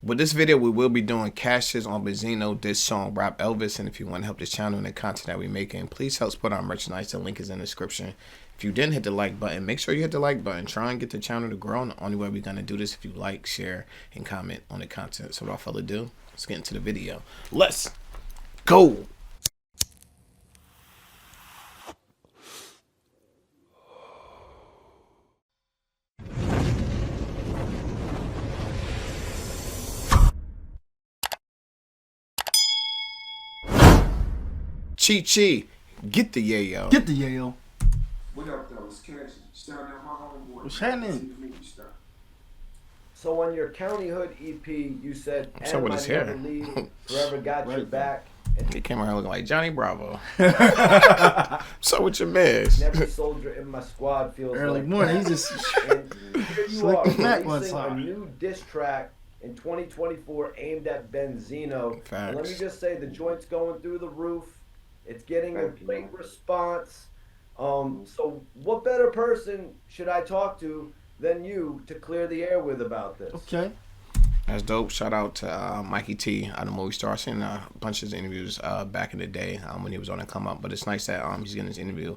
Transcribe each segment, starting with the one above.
With this video, we will be doing Cashis on Benzino, this song, Rap Elvis. And if you want to help this channel and the content that we're making, please help support our merchandise. The link is in the description. If you didn't hit the like button, make sure you hit the like button. Try and get the channel to grow. And the only way we're going to do this if you like, share, and comment on the content. So without further ado, let's get into the video. Let's go. Chi, get the yayo. Get the yayo. What up, though? It's Cashis. Shout out my homeboy. What's happening? So on your County Hood EP, you said, What's up with his hair? Forever got your back. He came around looking like Johnny Bravo. So with your man. Every soldier in my squad feels Early like morning, that. he just And here you are, back one releasing a time. new diss track in 2024 aimed at Benzino. And let me just say, the joint's going through the roof. It's getting a great response. So what better person should I talk to than you to clear the air with about this? Okay. That's dope. Shout out to Mikey T out of the movie star. I seen a bunch of his interviews back in the day when he was on the come up. But it's nice that he's getting this interview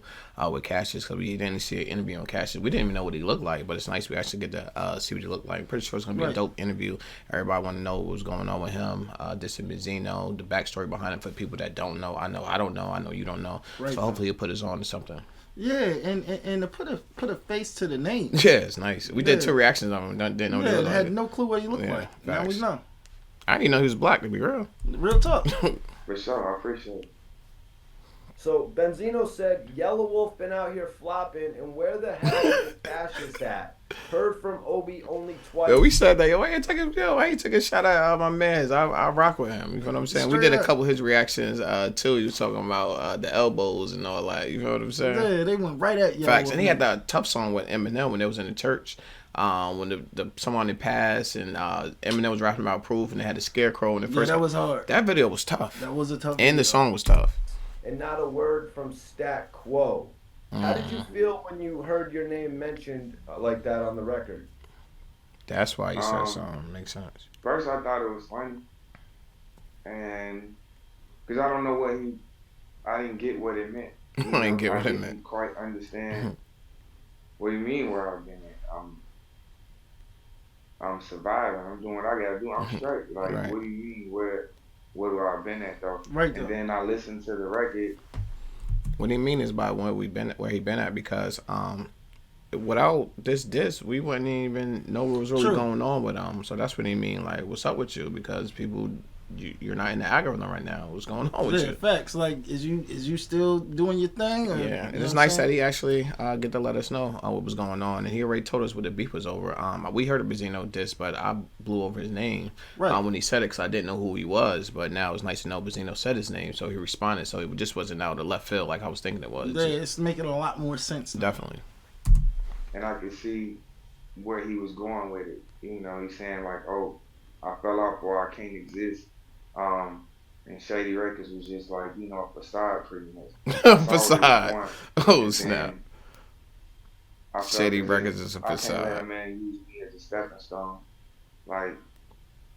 with Cashis, because we didn't see an interview on Cashis. We didn't even know what he looked like, but it's nice we actually get to see what he looked like. I'm pretty sure it's going to be a dope interview. Everybody want to know what's going on with him. This is Benzino, the backstory behind it for people that don't know. I know I don't know. I know you don't know. Right. So hopefully he'll put us on to something. Yeah, and to put a face to the name. Yeah, it's nice. We did 2 reactions on him. Didn't know. Yeah, had no clue what he looked like. Now we know. I didn't even know he was black, to be real. Real talk. For sure, I appreciate it. So Benzino said, Yellow Wolf been out here flopping, and where the hell is Cashis at? Heard from Obi only twice. Yo, we said that. Yo, I ain't took a shot at my mans. I rock with him. You know what I'm saying? Straight we did up. a couple of his reactions too. He was talking about the elbows and all that. You know what I'm saying? Yeah, they went right at Yellow Facts. Wolf. And he had that tough song with Eminem when they was in the church. When someone had passed and Eminem was rapping about proof, and they had the scarecrow in the first. Yeah, that was hard. That video was tough. That was a tough. And the song was tough. And not a word from Stat Quo. How did you feel when you heard your name mentioned like that on the record? That's why you said something. Makes sense. First, I thought it was funny, and because I don't know I didn't get what it meant. I didn't get what it meant. I didn't quite understand what you mean where I've been at. I'm surviving. I'm doing what I gotta do. I'm straight. Like, Right. what do you mean? Where do I been at though? Right. And then I listened to the record. What he mean is by where he been at, because without this we wouldn't even know what was really going on with him. So that's what he mean. Like, what's up with you? Because people, you're not in the algorithm right now. What's going on with you? Facts. Like, is you still doing your thing? Or, Yeah, and it's nice that he actually get to let us know what was going on, and he already told us what the beef was over. We heard of Benzino diss, but I blew over his name when he said it, because I didn't know who he was. But now it's nice to know Benzino said his name, so he responded. So it just wasn't out of left field like I was thinking it was. Yeah, it's making a lot more sense now. Definitely. And I could see where he was going with it. You know, he's saying like, "Oh, I fell off or I can't exist." And Shady Records was just like, you know, a facade pretty much. Facade. Oh, snap. Shady as Records if is a I can't let facade. a man use me as a stepping stone. Like,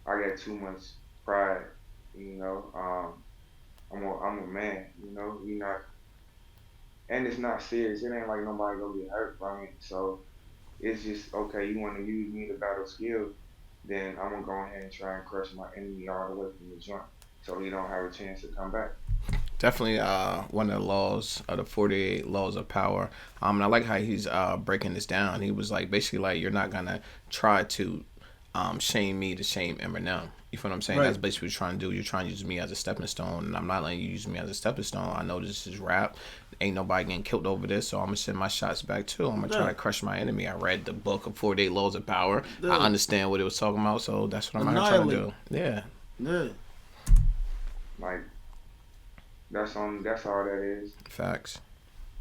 I got too much pride, you know. I'm a man, you know. You're not, and it's not serious. It ain't like nobody gonna get hurt from it. So it's just, okay, you want to use me to battle skill, then I'm gonna go ahead and try and crush my enemy all the way from the joint, so he don't have a chance to come back. Definitely one of the laws of the 48 laws of power. And I like how he's breaking this down. He was like, basically like, you're not gonna try to shame me to shame Eminem. You feel what I'm saying? That's basically what you're trying to do. You're trying to use me as a stepping stone, and I'm not letting you use me as a stepping stone. I know this is rap. Ain't nobody getting killed over this, so I'm gonna send my shots back too. I'm gonna try to crush my enemy. I read the book of 48 Laws of Power. I understand what it was talking about, so that's what I'm trying to do. Yeah. Yeah. Like, that's all that is. Facts.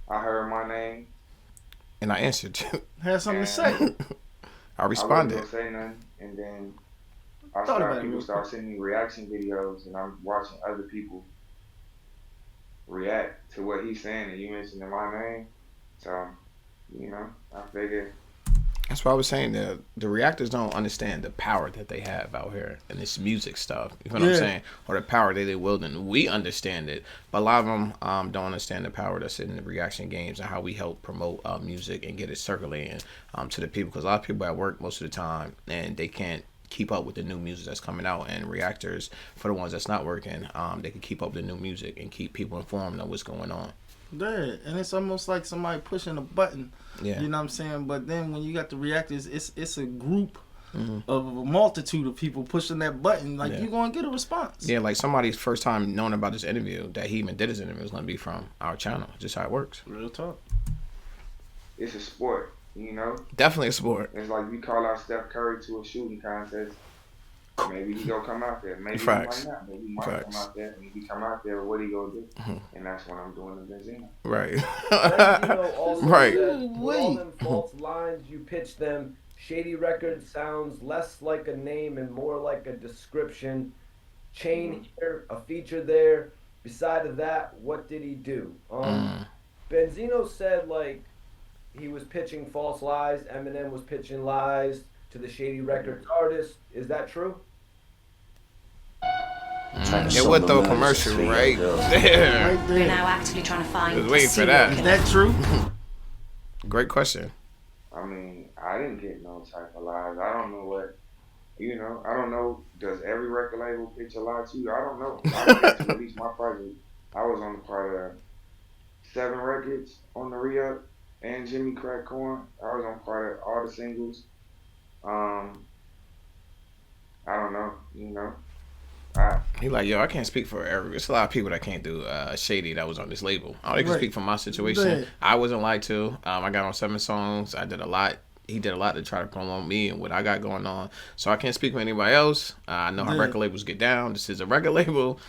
I heard my name, and I answered. Had something to say. I responded. I wasn't gonna say nothing, and then people start sending me reaction videos, and I'm watching other people react to what he's saying, and you mentioned my name, so, you know, I figured That's why I was saying that the reactors don't understand the power that they have out here in this music stuff. You know what I'm saying? Or the power that they wielding. We understand it, but a lot of them don't understand the power that's in the reaction games and how we help promote music and get it circulating to the people. Because a lot of people at work most of the time and they can't keep up with the new music that's coming out, and reactors, for the ones that's not working, they can keep up with the new music and keep people informed of what's going on. Yeah, and it's almost like somebody pushing a button. Yeah. You know what I'm saying? But then when you got the reactors, it's a group of a multitude of people pushing that button. Like, you're going to get a response. Yeah, like somebody's first time knowing about this interview, that he even did his interview, is going to be from our channel. Just how it works. Real talk. It's a sport, you know? Definitely a sport. It's like you call out Steph Curry to a shooting contest. Maybe he gonna come out there. Maybe Facts. he might not. Maybe he might come out there. And if he come out there, what he gonna do? And that's what I'm doing to Benzino. Right. Right. With all them false lines you pitch them, Shady Records sounds less like a name and more like a description. Chain here, a feature there. Beside of that, what did he do? Benzino said like he was pitching false lies. Eminem was pitching lies to the Shady Records artist. Is that true? It would throw a commercial right there. We're now actively trying to find. I was waiting for that. Is that true? Great question. I mean, I didn't get no type of lies. I don't know what, you know, I don't know. Does every record label pitch a lie to you? I don't know. I guess at least my project, I was on the part of 7 records on the re-up and Jimmy Crack Corn. I was on part of all the singles. I don't know, you know. He like, yo, I can't speak for every. It's a lot of people that can't do Shady that was on this label. I only can speak from my situation. Right. I wasn't lied to. I got on 7 songs. I did a lot. He did a lot to try to promote me and what I got going on. So I can't speak for anybody else. I know how record labels get down. This is a record label.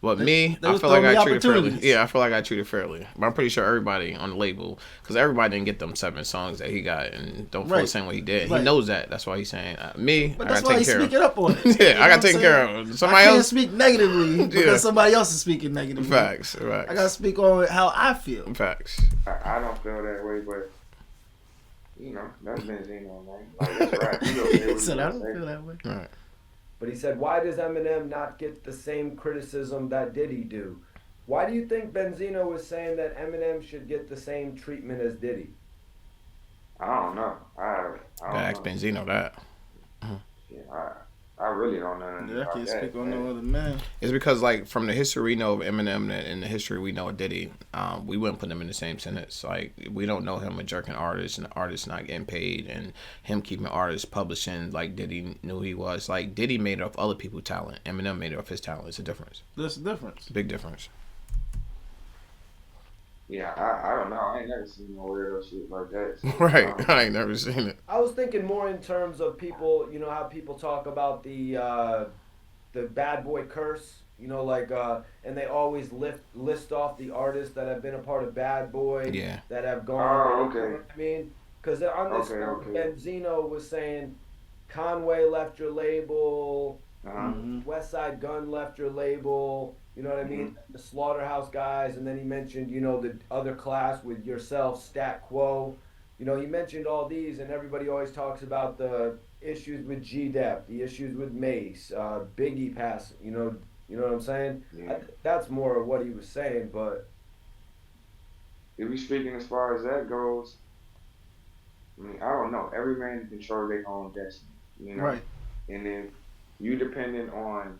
But me, I feel like I got treated fairly. Yeah, I feel like I got treated fairly. But I'm pretty sure everybody on the label, because everybody didn't get them 7 songs that he got and don't feel the same way he did. He knows that. That's why he's saying, me, but I that's got why taken he's care of. speaking up on it. Yeah, I got taken care of. Somebody I can't else speak negatively because somebody else is speaking negatively. Facts. I got to speak on how I feel. Facts. I don't feel that way, but you know, that's Benzino, man. Like, that's right. He said I don't feel that way. Right. But he said, why does Eminem not get the same criticism that Diddy do? Why do you think Benzino was saying that Eminem should get the same treatment as Diddy? I don't know. I don't Ask know. Benzino that. Yeah, I really don't know anything I about can't that, speak on man. no other man. It's because, like, from the history we know of Eminem and the history we know of Diddy, we wouldn't put them in the same sentence. Like, we don't know him a jerking artist and the artist not getting paid and him keeping artists publishing like Diddy knew he was. Like, Diddy made it off other people's talent. Eminem made it off his talent. It's a difference. There's a difference. Big difference. Yeah, I don't know. I ain't never seen no weirdo shit like that. So, Right. I ain't never seen it. I was thinking more in terms of people, you know, how people talk about the bad boy curse, you know, like, and they always list off the artists that have been a part of Bad Boy, that have gone. Oh, okay. You know what I mean? Because on this one, Benzino was saying Conway left your label, West Side Gun left your label. You know what I mean? The Slaughterhouse guys, and then he mentioned, you know, the other class with yourself, Stat Quo. You know, he mentioned all these, and everybody always talks about the issues with G-Dep, the issues with Mace, Biggie pass. You know what I'm saying? Yeah. That's more of what he was saying, but if we speaking as far as that goes, I mean, I don't know. Every man control their own destiny, you know. Right. And if you dependent on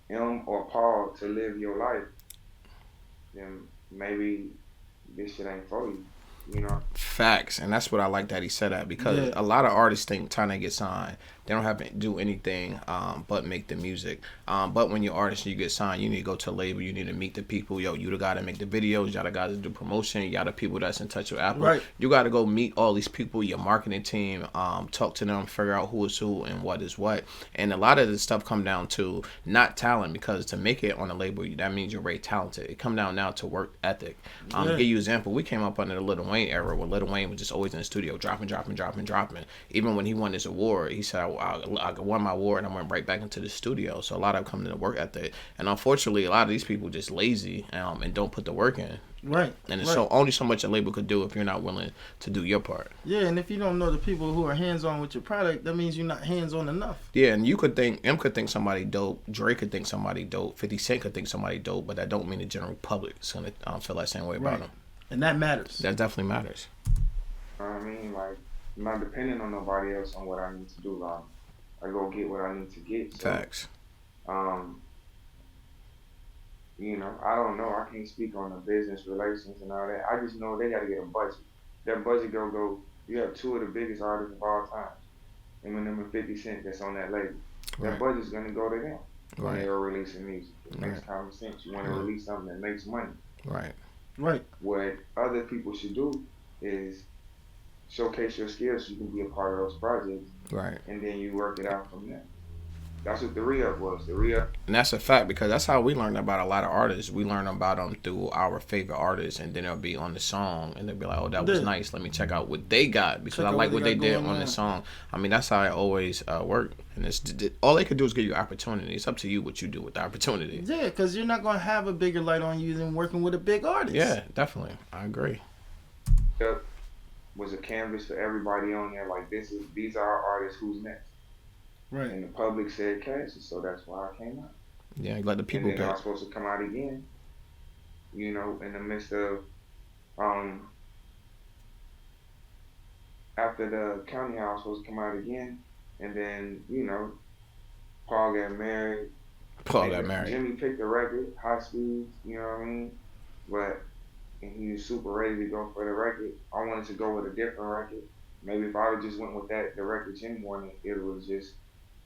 him or Paul to live your life, then maybe this shit ain't for you, you know. Facts, and that's what I like that he said that, because a lot of artists think trying to get signed, they don't have to do anything but make the music. But when you're artist and you get signed, you need to go to a label, you need to meet the people. Yo, you the guy to make the videos, you the guy to do promotion, you the people that's in touch with Apple. Right. You got to go meet all these people, your marketing team, talk to them, figure out who is who and what is what. And a lot of this stuff come down to not talent, because to make it on a label, that means you're very talented. It come down now to work ethic. To give you an example, we came up under the Lil Wayne era, where Lil Lil Wayne was just always in the studio dropping. Even when he won his award, he said, I won my award and I went right back into the studio. So a lot of them come to the work ethic. And unfortunately, a lot of these people just lazy and don't put the work in. Right. And it's only so much a label could do if you're not willing to do your part. Yeah, and if you don't know the people who are hands-on with your product, that means you're not hands-on enough. Yeah, and you could think, M could think somebody dope, Drake could think somebody dope, 50 Cent could think somebody dope, but that don't mean the general public is going to feel that same way about them. And that matters. That definitely matters. I mean, like, I'm not depending on nobody else on what I need to do. Like, I go get what I need to get. So, Facts. You know, I don't know. I can't speak on the business relations and all that. I just know they got to get a budget. That budget go. You have two of the biggest artists of all time, Eminem and 50 Cent, that's on that label. That budget's gonna go to them when they're releasing music. It makes common sense. You want to release something that makes money. Right. What other people should do is showcase your skills so you can be a part of those projects. Right. And then you work it out from there. That's what the re-up was. The re-up. And that's a fact because that's how we learned about a lot of artists. We learn about them through our favorite artists, and then they'll be on the song, and they'll be like, "Oh, that was nice. Let me check out what they got because I like what they did on the song." I mean, that's how it always worked. And it's all they could do is give you opportunity. It's up to you what you do with the opportunity. Yeah, because you're not gonna have a bigger light on you than working with a big artist. Yeah, definitely. I agree. It was a canvas for everybody on there. Like these are our artists. Who's next? Right. And the public said Cashis, so that's why I came out. Yeah, you let the people and then I was supposed to come out again, you know, in the midst of, after the county house, I was supposed to come out again, and then, you know, Paul got married. Jimmy picked a record, High Speeds, you know what I mean? And he was super ready to go for the record. I wanted to go with a different record. Maybe if I would just went with the record Jimmy wanted,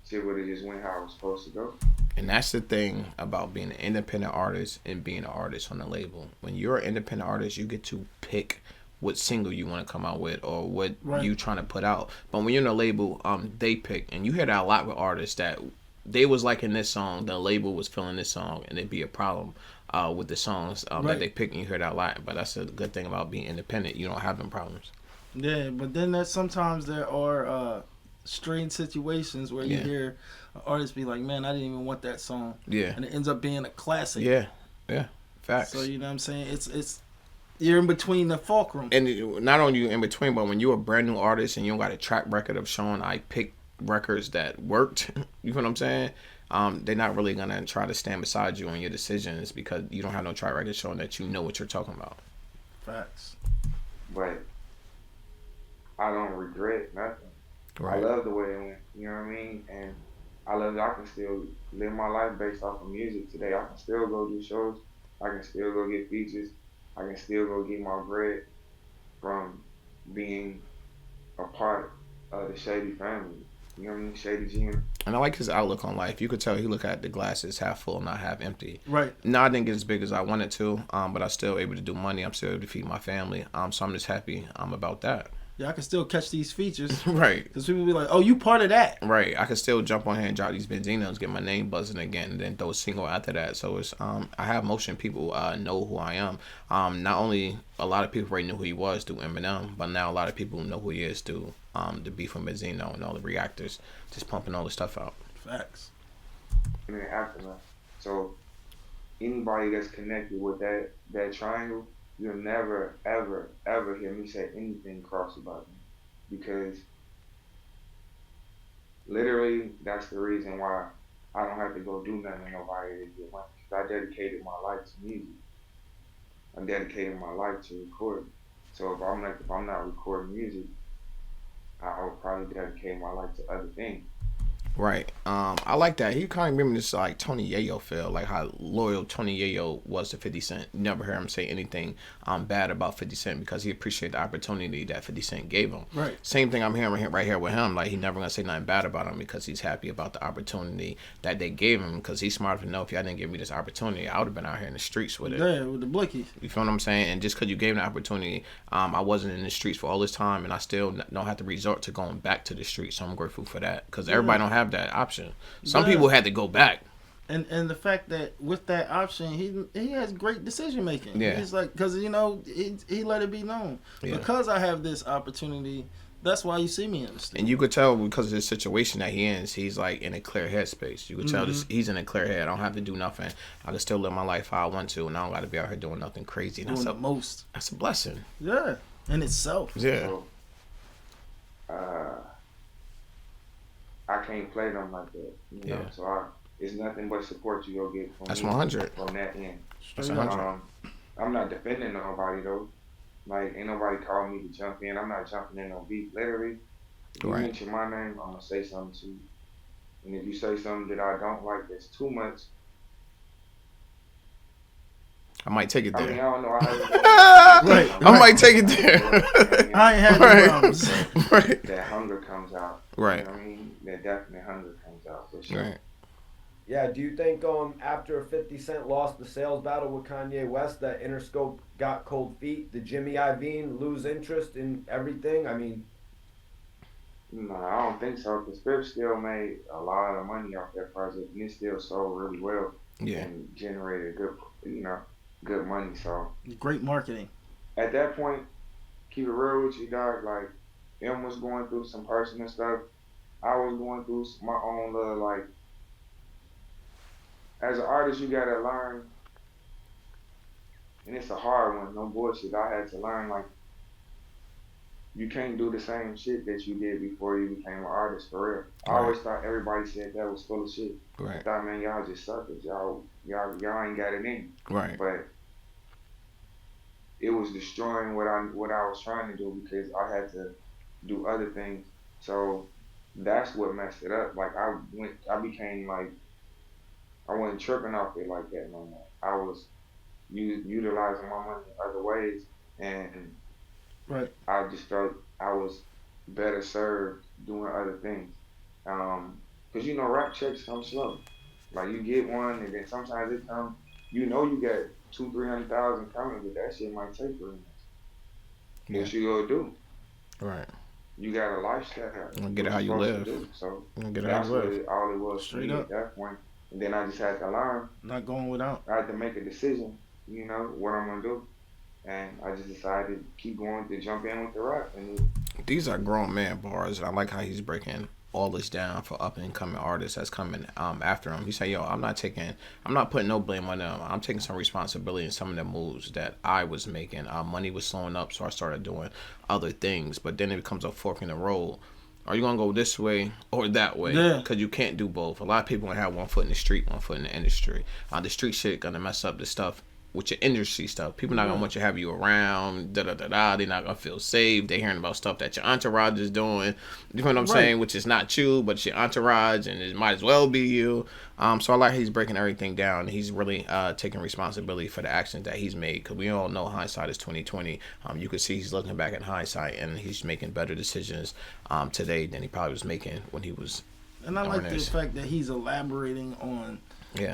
shit would have just went how it was supposed to go. And that's the thing about being an independent artist and being an artist on the label. When you're an independent artist, you get to pick what single you want to come out with or what you trying to put out. But when you're in a label, they pick. And you hear that a lot with artists that they was liking this song, the label was feeling this song, and it'd be a problem with the songs that they pick, and you hear that a lot. But that's a good thing about being independent. You don't have them problems. Yeah, but then sometimes there are strange situations where you hear an artist be like, man, I didn't even want that song. Yeah. And it ends up being a classic. Yeah. Facts. So, you know what I'm saying? It's you're in between the fulcrum. And not only you in between, but when you're a brand new artist and you don't got a track record of showing I picked records that worked, you know what I'm saying? They're not really going to try to stand beside you on your decisions because you don't have no track record showing that you know what you're talking about. Facts. But I don't regret nothing. Right. I love the way it went, you know what I mean? And I can still live my life based off of music today. I can still go do shows. I can still go get features. I can still go get my bread from being a part of the Shady family. You know what I mean? Shady Jim. And I like his outlook on life. You could tell he look at the glasses half full, not half empty. Right. No, I didn't get as big as I wanted to, but I still able to do money. I'm still able to feed my family. So I'm just happy about that. Yeah, I can still catch these features. Right. Because people be like, oh, you part of that. Right. I can still jump on here and drop these Benzinos, get my name buzzing again, and then throw a single after that. So it's I have motion people know who I am. Not only a lot of people already knew who he was through Eminem, but now a lot of people know who he is through the beef from Benzino and all the reactors just pumping all the stuff out. Facts. And then aftermath. So anybody that's connected with that triangle, you'll never, ever, ever hear me say anything cross about me. Because literally, that's the reason why I don't have to go do nothing with nobody to get money. Because I dedicated my life to music. I dedicated my life to recording. So if I'm not recording music, I would probably dedicate my life to other things. Right. I like that. He kind of remember this like Tony Yayo feel, like how loyal Tony Yayo was to 50 Cent. You never hear him say anything bad about 50 Cent because he appreciated the opportunity that 50 Cent gave him. Right. Same thing I'm hearing right here with him. Like he never gonna say nothing bad about him because he's happy about the opportunity that they gave him because he's smart enough to know if y'all didn't give me this opportunity, I would have been out here in the streets with it. Yeah, with the blickies. You feel what I'm saying? And just because you gave me the opportunity, I wasn't in the streets for all this time and I still don't have to resort to going back to the streets. So I'm grateful for that because everybody don't have that option. Some people had to go back. And the fact that with that option, he has great decision making. Yeah. He's like, because he let it be known, because I have this opportunity. That's why you see me in the studio. And you could tell because of the situation that he is, he's like in a clear headspace. You could tell he's in a clear head. I don't have to do nothing. I can still live my life how I want to, and I don't got to be out here doing nothing crazy. Doing the most. That's a blessing. Yeah, in itself. Yeah. So, I can't play them like that. You know? So it's nothing but support you go get from That's me 100 from that end. That's 100. I'm not defending nobody though. Like, ain't nobody calling me to jump in. I'm not jumping in no beat. Literally, if you mention my name, I'm gonna say something to you. And if you say something that I don't like, that's too much, I might take it there. I mean, I don't know. I might take it there. I ain't had no problems. Right. That hunger comes out. Right. You know what I mean? That definite hunger comes out for sure. Right. Yeah, do you think after 50 Cent lost the sales battle with Kanye West that Interscope got cold feet? Did Jimmy Iovine lose interest in everything? I mean... No, I don't think so, because Fifth still made a lot of money off that project, and it still sold really well. Yeah. And generated good money, so... Great marketing. At that point, keep it real with you, dog, like, M was going through some personal stuff. I was going through my own little, like... As an artist, you gotta learn, and it's a hard one, no bullshit. I had to learn, like, you can't do the same shit that you did before you became an artist, for real. I always thought everybody said that was full of shit. Right. I thought, man, y'all just suckers. Y'all ain't got it in you. Right. But it was destroying what I was trying to do because I had to do other things. So that's what messed it up. Like, I became like, I wasn't tripping off it like that no more. I was utilizing my money in other ways, and I just felt I was better served doing other things. Cause rap checks come slow. Like, you get one, and then sometimes it comes. You got 200,000-300,000 coming, but that shit might take 3 months. Yeah. What you gonna do? Right. You got a lifestyle. You get it how you live. So get it how you live. All it was Straight for me up. at that point. And then I just had to learn. Not going without. I had to make a decision, what I'm gonna do. And I just decided to keep going, to jump in with the rap. And these are grown man bars, and I like how he's breaking all this down for up and coming artists that's coming after him. He said, yo, I'm not putting no blame on them. I'm taking some responsibility in some of the moves that I was making. Money was slowing up, so I started doing other things. But then it becomes a fork in the road. Are you going to go this way or that way? Yeah. Because you can't do both. A lot of people going to have one foot in the street, one foot in the industry. The street shit going to mess up the stuff with your industry stuff. People not going to want you to have you around, da-da-da-da. They're not going to feel safe. They're hearing about stuff that your entourage is doing. You know what I'm saying? Which is not you, but it's your entourage, and it might as well be you. So I like he's breaking everything down. He's really taking responsibility for the actions that he's made, because we all know hindsight is 20/20. You can see he's looking back at hindsight, and he's making better decisions today than he probably was making when he was. And I like the fact that he's elaborating on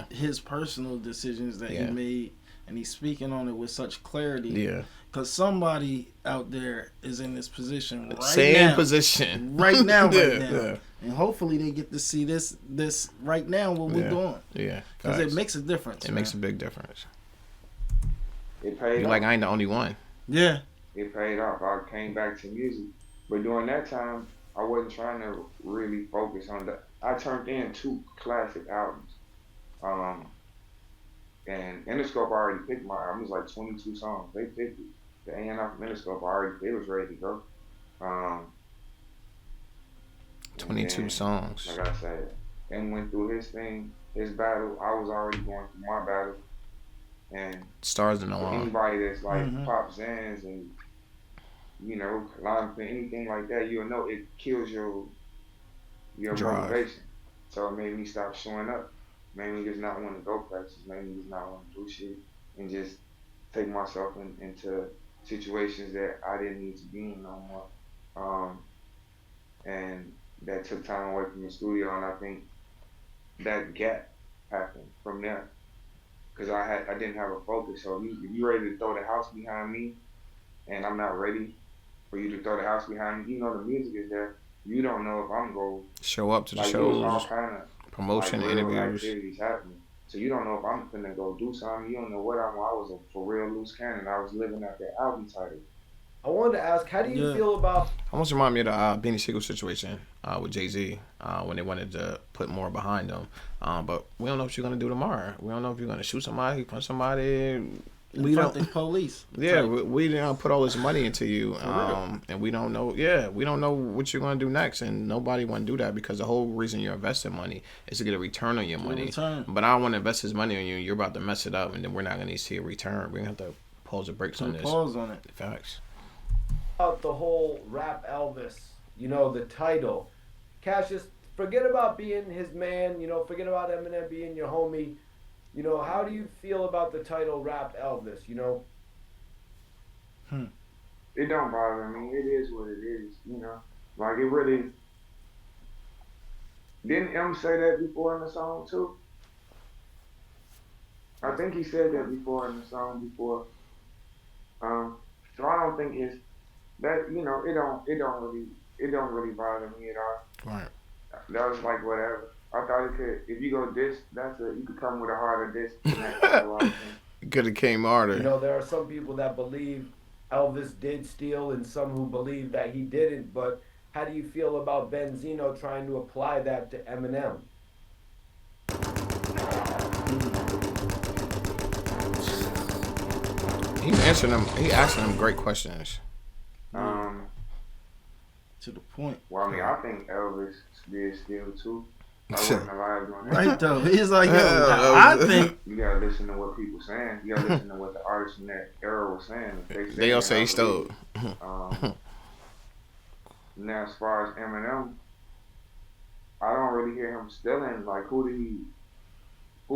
his personal decisions that he made, and he's speaking on it with such clarity. Yeah. Because somebody out there is in this position right now. Same position. Right now. Yeah. And hopefully they get to see this right now, what we're doing. Yeah. Because it makes a difference. It makes a big difference. It paid You're off. like, I ain't the only one. Yeah. It paid off. I came back to music. But during that time, I wasn't trying to really focus on that. I turned in 2 classic albums. And Interscope already picked my album. It was like 22 songs. They picked it. The A&R from Interscope it was ready to go. 22 songs. Like I said, M went through his thing, his battle. I was already going through my battle. And stars in the line. Anybody that's like Pop Zans and line for anything like that, you'll know it kills your motivation. So it made me stop showing up. Made me just not want to go places. Made me just not want to do shit and just take myself into situations that I didn't need to be in no more. And that took time away from the studio, and I think that gap happened from there. Cause I didn't have a focus. So if you ready to throw the house behind me, and I'm not ready for you to throw the house behind me, the music is there. You don't know if I'm going show up to the shows. shows, all kind of promotion, real interviews. activities happening. So you don't know if I'm finna go do something. You don't know what I was a for real loose cannon. I was living out that album title. I wanted to ask, how do you feel about? Almost remind me of the Beanie Siegel situation with Jay-Z when they wanted to put more behind them. But we don't know what you're gonna do tomorrow. We don't know if you're gonna shoot somebody, punch somebody. We don't think police. Yeah, we didn't put all this money into you, and we don't know. Yeah, we don't know what you're gonna do next, and nobody want to do that because the whole reason you're investing money is to get a return on your money. But I don't want to invest this money on you. You're about to mess it up, and then we're not gonna see a return. We're gonna have to pause the brakes on this. Pause on it. Facts. About the whole rap Elvis, the title. Cashis, forget about being his man, forget about Eminem being your homie. How do you feel about the title rap Elvis, It don't bother me. It is what it is, Like it really didn't M say that before in the song too? I think he said that before in the song before. So I don't think it's that it don't really bother me at all. Right. That was like whatever. I thought it could. If you go diss, you could come with a harder diss. It could have came harder. There are some people that believe Elvis did steal, and some who believe that he didn't. But how do you feel about Benzino trying to apply that to Eminem? He's answering them. He asking them great questions. To the point. Well, I mean, I think Elvis did steal too. I wasn't alive doing that. Right though, he's like, I think you gotta listen to what people saying. You gotta listen to what the artists in that era were saying. They all say he stole. Now, as far as Eminem, I don't really hear him stealing. Like, who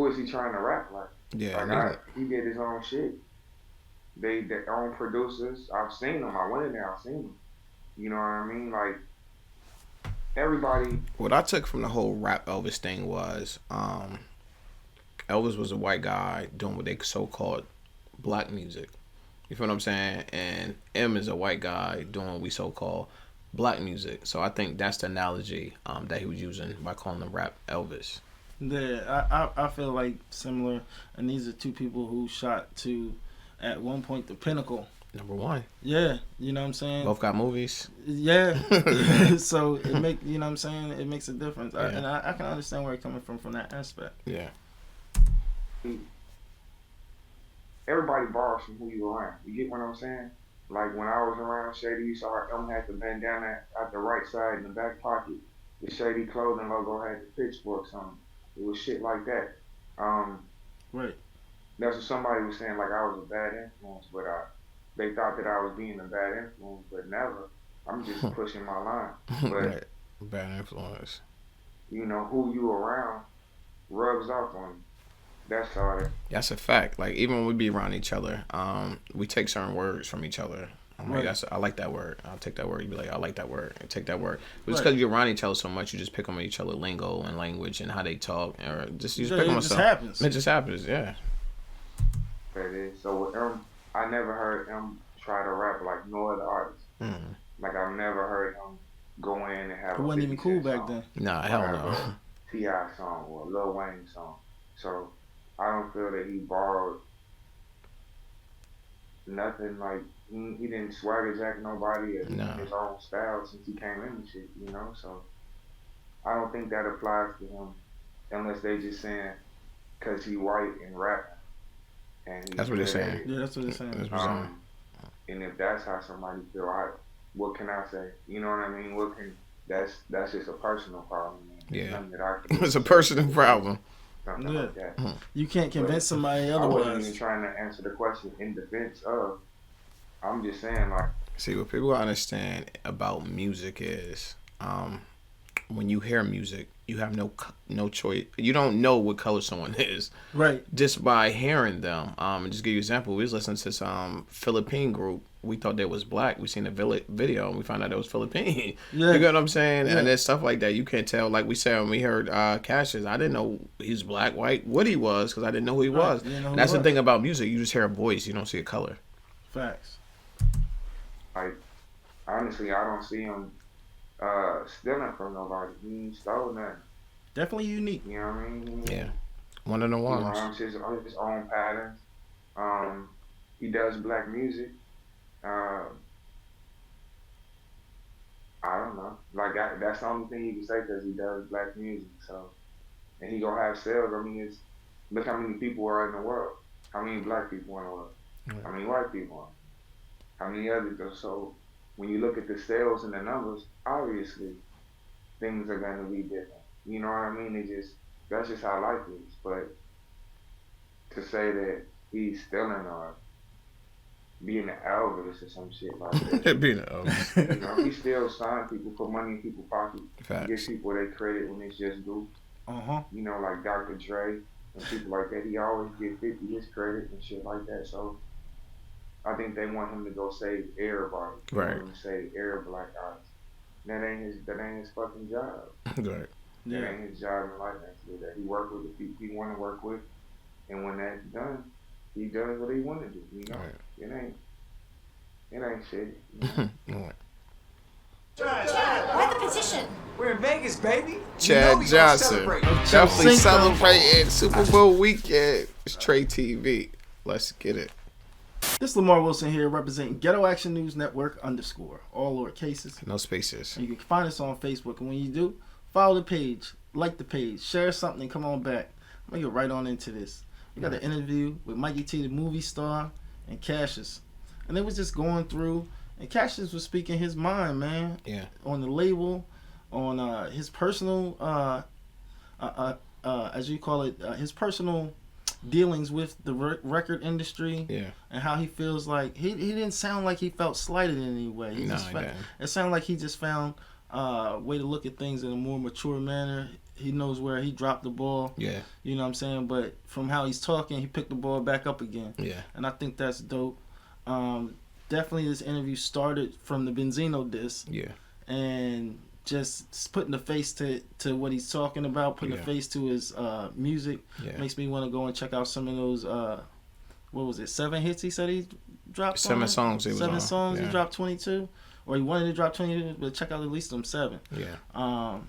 is he trying to rap like? Yeah, he did his own shit. Their own producers. I've seen them. I went in there. I've seen them. You know what I mean? Like, everybody. What I took from the whole rap Elvis thing was Elvis was a white guy doing what they so-called black music. You feel what I'm saying? And M is a white guy doing what we so-called black music. So I think that's the analogy that he was using by calling them rap Elvis. Yeah, I feel like similar. And these are two people who shot to, at one point, the pinnacle. Number one. Yeah, you know what I'm saying? Both got movies. Yeah. So it you know what I'm saying? It makes a difference. Yeah. I can understand where you're coming from that aspect. Yeah. Everybody borrows from who you around. You get what I'm saying? Like when I was around Shady, you saw her had the bandana at the right side in the back pocket. The Shady clothing logo had the pitchforks on it. It was shit like that. Right. That's what somebody was saying, like I was a bad influence, but they thought that I was being a bad influence, but never. I'm just pushing my line. But right. Bad influence. Who you around rubs off on you. That's all. That's a fact. Like even when we be around each other, we take certain words from each other. I like that word. I'll take that word. You be like, I like that word. And take that word. But it's because you're around each other so much, you just pick on each other lingo and language and how they talk, or you just pick on myself. It just happens. It just happens. Yeah. That is. So with him, I never heard him try to rap like no other artist. Mm-hmm. Like I've never heard him go in and have. It wasn't even cool back then. Nah, hell no. T.I. song or a Lil Wayne song. So I don't feel that he borrowed nothing. Like he didn't swagger jack nobody in his own style since he came in and shit. So I don't think that applies to him unless they just saying because he white and rapping. And that's what they're saying. Yeah, that's what they're saying. That's what they're saying. And if that's how somebody feel, what can I say? You know what I mean? That's just a personal problem. Yeah, it's a personal problem. Something like that. You can't convince somebody otherwise. I wasn't even trying to answer the question in defense of. I'm just saying, like. See, what people understand about music is, when you hear music, you have no choice. You don't know what color someone is, right? Just by hearing them. And just give you an example, we was listening to some Philippine group. We thought they was black. We seen a video and we found out it was Philippine. Yeah. You get what I'm saying? Yeah. And there's stuff like that you can't tell. Like we said when we heard Cashis, I didn't know he was black, white, what he was, because I didn't know who he was. And that's the thing about music. You just hear a voice. You don't see a color. Facts. Like, honestly, I don't see him stealing from nobody. He ain't stole nothing. Definitely unique. You know what I mean? Yeah. One of the ones. He rhymes his own patterns. He does black music. I don't know. Like that's the only thing you can say because he does black music. So, and he gonna have sales. I mean, look how many people are in the world. How many black people in the world? Mm-hmm. How many white people are? How many others? So when you look at the sales and the numbers, obviously things are gonna be different. You know what I mean? That's just how life is. But to say that he's stealing or being an Elvis or some shit like that. Being an Elvis. You know, he still sign people, put money in people's pockets, give people their credit when it's just due. You know, like Dr. Dre and people like that. He always give 50 his credit and shit like that. So I think they want him to go save everybody. Right. And save every black artist. That ain't his fucking job. Right. That ain't his job in life to do that. He work with the people he want to work with, and when that's done, he does what he want to do. You know, right. It ain't shit. You know? Chad, why the petition? We're in Vegas, baby. Chad Johnson, definitely celebrating Super Bowl weekend. It's Trey TV. Let's get it. This is Lamar Wilson here, representing Ghetto Action News Network _, all lowercases. No spaces. And you can find us on Facebook, and when you do, follow the page, like the page, share something, and come on back. I'm gonna get right on into this. We got an interview with Mikey T, the movie star, and Cashis. And they was just going through, and Cashis was speaking his mind, man. Yeah. On the label, on his personal, as you call it, his personal dealings with the record industry. Yeah. And how he feels like, he didn't sound like he felt slighted in any way. It sounded like he just found a way to look at things in a more mature manner. He knows where he dropped the ball. Yeah. You know what I'm saying? But from how he's talking, he picked the ball back up again. Yeah. And I think that's dope. Definitely this interview started from the Benzino diss. Yeah. And just putting the face to what he's talking about, putting the face to his music, makes me want to go and check out some of those, what was it, 7 hits he said he dropped? 7 songs he was on. 7 songs, he dropped 22? Or he wanted to drop 22, but check out at least them 7. Yeah.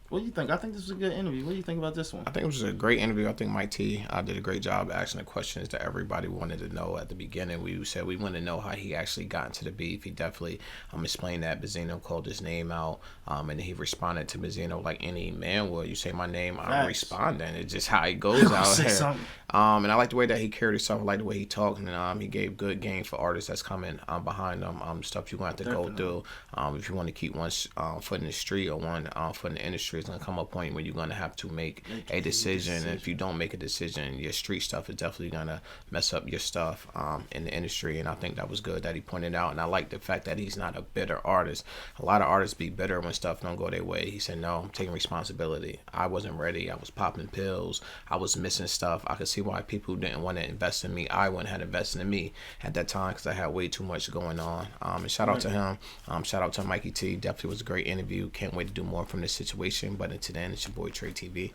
What do you think? I think this was a good interview. What do you think about this one? I think it was a great interview. I think Mike T did a great job asking the questions that everybody wanted to know at the beginning. We said we wanted to know how he actually got into the beef. He definitely explained that Benzino called his name out, and he responded to Benzino like any man would. You say my name, I'm responding. It's just how it goes out here. And I like the way that he carried himself. I like the way he talked, and he gave good game for artists that's coming behind him. Stuff you're going to have to go through. If you want to keep one foot in the street or one foot in the industry, it's going to come a point where you're going to have to make a decision. And if you don't make a decision, your street stuff is definitely going to mess up your stuff in the industry. And I think that was good that he pointed out. And I like the fact that he's not a bitter artist. A lot of artists be bitter when stuff don't go their way. He said, no, I'm taking responsibility. I wasn't ready. I was popping pills. I was missing stuff. I could see why people didn't want to invest in me. I wouldn't have invested in me at that time because I had way too much going on. And shout out to him. Shout out to Mikey T. Definitely was a great interview. Can't wait to do more from this situation. But until then, it's your boy Trey TV,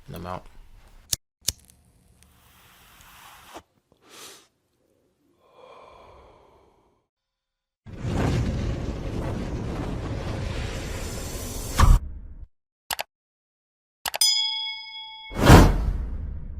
and I'm out.